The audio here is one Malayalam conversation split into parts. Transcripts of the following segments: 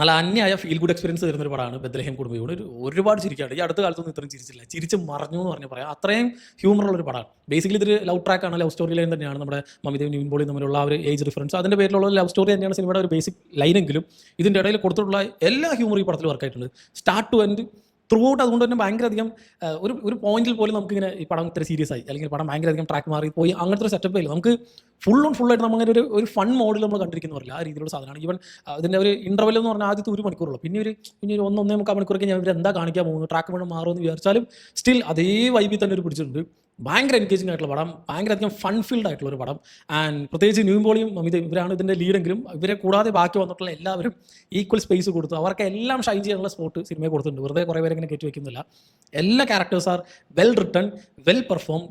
നല്ല അന്യായ ഫീൽ ഗുഡ് എക്സ്പീരിയൻസ് തരുന്ന ഒരു പടമാണ് ബെത്ലഹേം കുടുംബയോട്. ഒരുപാട് ചിരിക്കാണ്ട്. ഈ അടുത്ത കാലത്തൊന്നും ഇത്രയും ചിരിച്ചില്ല. ചിരിച്ച് മറഞ്ഞു എന്ന് പറഞ്ഞ് പറയാം. അത്രയും ഹ്യൂമറുള്ള ഒരു പടമാണ്. ബേസിക്കലി ഇതൊരു ലവ് ട്രാക്കാണ്, ലവ് സ്റ്റോറി ലൈൻ തന്നെയാണ്. നമ്മുടെ മമിതയും നിവിൻ പോളിയും തമ്മിലുള്ള ആ ഒരു ഏജ് ഡിഫറൻസ്, അതിൻ്റെ പേരിലുള്ള ലവ് സ്റ്റോറി തന്നെയാണ് സിനിമയുടെ ഒരു ബേസിക് ലൈനെങ്കിലും ഇതിൻ്റെ ഇടയിൽ കൊടുത്തിട്ടുള്ള എല്ലാ ഹ്യൂമറും ഈ പടത്തിൽ വർക്കായിട്ടുണ്ട്, start to end throughout. അതുകൊണ്ട് തന്നെ ഭയങ്കര അധികം ഒരു പോയിന്റിൽ പോലും നമുക്കിങ്ങനെ ഈ പടം ഇത്ര സീരിയസ് ആയി, അല്ലെങ്കിൽ പടം ഭയങ്കര അധികം ട്രാക്ക് മാറി പോയി, അങ്ങനത്തെ ഒരു സെറ്റപ്പ് ഇല്ല. നമുക്ക് ഫുൾ ഓൺ ഫുള്ളായിട്ട് നമ്മങ്ങനെ ഒരു ഫൺ മോഡിൽ നമ്മൾ കണ്ടിരിക്കുന്ന പറയില്ല, ആ രീതിയിലുള്ള സാധനമാണ്. ഈവൻ ഇതിൻ്റെ ഒരു ഇൻ്റർവെൽ എന്ന് പറഞ്ഞാൽ ആദ്യത്തെ 1 മണിക്കൂറുള്ളൂ. പിന്നെ ഒരു 1.5 മണിക്കൂറൊക്കെ ഞാൻ ഇവർ എന്താ കാണിക്കാൻ പോകുന്നു, ട്രാക്ക് വേണം മാറുമെന്ന് വിചാരിച്ചാലും സ്റ്റിൽ അതേ വൈബിൽ തന്നെ ഒരു പിടിച്ചിട്ടുണ്ട്. ഭയങ്കര എൻഗേജിംഗ് ആയിട്ടുള്ള പടം, ഭയങ്കര അധികം ഫൺ ഫീൽഡ് ആയിട്ടുള്ള ഒരു പടം. ആൻഡ് പ്രത്യേകിച്ച് നിവിൻ പോളിയും മമിതയും ഇവരാണ് ഇതിൻ്റെ ലീഡെങ്കിലും ഇവരെ കൂടാതെ ബാക്കി വന്നിട്ടുള്ള എല്ലാവരും ഈക്വൽ സ്പേസ് കൊടുത്തു. അവർക്ക് എല്ലാം ഷൈൻ ചെയ്യാനുള്ള സ്പോട്ട് സിനിമയെ കൊടുത്തിട്ടുണ്ട്. വെറുതെ കുറേ പേരെ ഇങ്ങനെ കയറ്റി വയ്ക്കുന്നില്ല. എല്ലാ characters are well written, well perform.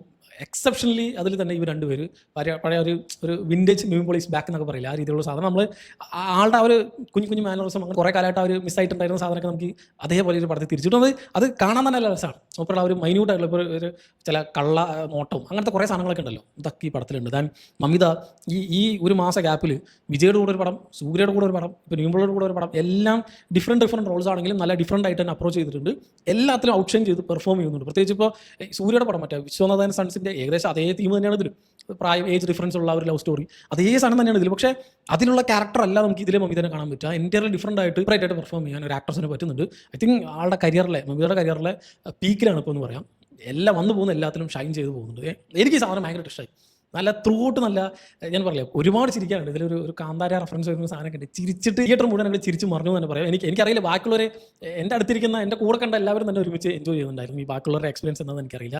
Exceptionally അതിൽ തന്നെ ഇവർ രണ്ടുപേര് പഴയ ഒരു vintage Nivin Pauly is back എന്നൊക്കെ പറയില്ല, ആ രീതിയിലുള്ള സാധനം. നമ്മൾ ആളുടെ ആ ഒരു കുഞ്ഞു മാനറിസം അങ്ങനെ കുറേ കാലമായിട്ട് ആ ഒരു മിസ്സായിട്ടുണ്ടായിരുന്ന സാധനമൊക്കെ നമുക്ക് അതേപോലെ ഒരു പടത്തിൽ തിരിച്ചിട്ടുണ്ട്. അത് കാണാൻ തന്നെ നല്ല രസമാണ്. മൂപ്പറുള്ള ഒരു മൈന്യൂട്ടായിട്ടുള്ള ഇപ്പോൾ ഒരു ചില കള്ള നോട്ടവും അങ്ങനത്തെ കുറേ സാധനങ്ങളൊക്കെ ഉണ്ടല്ലോ, ഇതൊക്കെ ഈ പടത്തിലുണ്ട്. ദാൻ മമിത ഈ ഒരു മാസ ഗ്യാപ്പിൽ വിജയുടെ കൂടെ ഒരു പടം, സൂര്യയുടെ കൂടെ ഒരു പടം, ഇപ്പോൾ നിവിൻ പോളിയുടെ കൂടെ ഒരു പടം, എല്ലാം ഡിഫറെൻറ്റ് റോൾസ് ആണെങ്കിലും നല്ല ഡിഫറെൻ്റ് ആയിട്ട് തന്നെ അപ്രോച്ച് ചെയ്തിട്ടുണ്ട്. എല്ലാത്തിലും ഔട്ട്ഷൈൻ ചെയ്ത് പെർഫോം ചെയ്യുന്നുണ്ട്. പ്രത്യേകിച്ച് ഇപ്പോൾ സൂര്യയുടെ പടം മറ്റേ വിശ്വനാഥൻ സൺസിൻ്റെ ഏകദേശം അതേ തീം തന്നെയാണ് ഇതിൽ. പ്രായം ഏജ് ഡിഫറൻസ് ഉള്ള ഒരു ലവ് സ്റ്റോറി, അതേ സാധനം തന്നെയാണ് ഇതിൽ. പക്ഷേ അതിലുള്ള ക്യാരക്ടർ അല്ല നമുക്ക് ഇതിലെ മമിതനെ കാണാൻ പറ്റുക. എൻ്റയർലി ഡിഫറൻ്റ് ആയിട്ട് ബ്രൈറ്റായിട്ട് പെർഫോം ചെയ്യാൻ ഒരു ആക്ട്രസിന് പറ്റുന്നുണ്ട്. ഐ തിങ്ക് ആളുടെ കരിയറിലെ, മമിതയുടെ കരിയറിലെ പീക്കിലാണ് ഇപ്പോൾ എന്ന് പറയാം. എല്ലാം വന്നു പോകുന്ന എല്ലാത്തിലും ഷൈൻ ചെയ്ത് പോകുന്നുണ്ട്. എനിക്ക് ഈ സാധനം ഭയങ്കര ഇഷ്ടമായി. നല്ല ത്രൂ ഔട്ട് നല്ല, ഞാൻ പറയാം, ഒരുപാട് ചിരിക്കാനുണ്ട് ഇതിലൊരു കാന്താര റെഫറൻസ് വരുന്ന സാധനമൊക്കെ ഉണ്ട്. ചിരിച്ചിട്ട് തിയേറ്റർ മുഴുവൻ അങ്ങനെ ചിരിച്ച് മറിഞ്ഞു തന്നെ പറയാം. എനിക്കറിയില്ല ബാക്കിയുള്ളവരെ, എൻ്റെ അടുത്തിരിക്കുന്ന എൻ്റെ കൂടെ കണ്ട എല്ലാവരും തന്നെ ഒരുമിച്ച് എൻജോയ് ചെയ്യുന്നുണ്ടായിരുന്നു. ഈ ബാക്കിയുള്ളവരുടെ എക്സ്പീരിയൻസ് എന്താണെന്ന് എനിക്കറിയില്ല.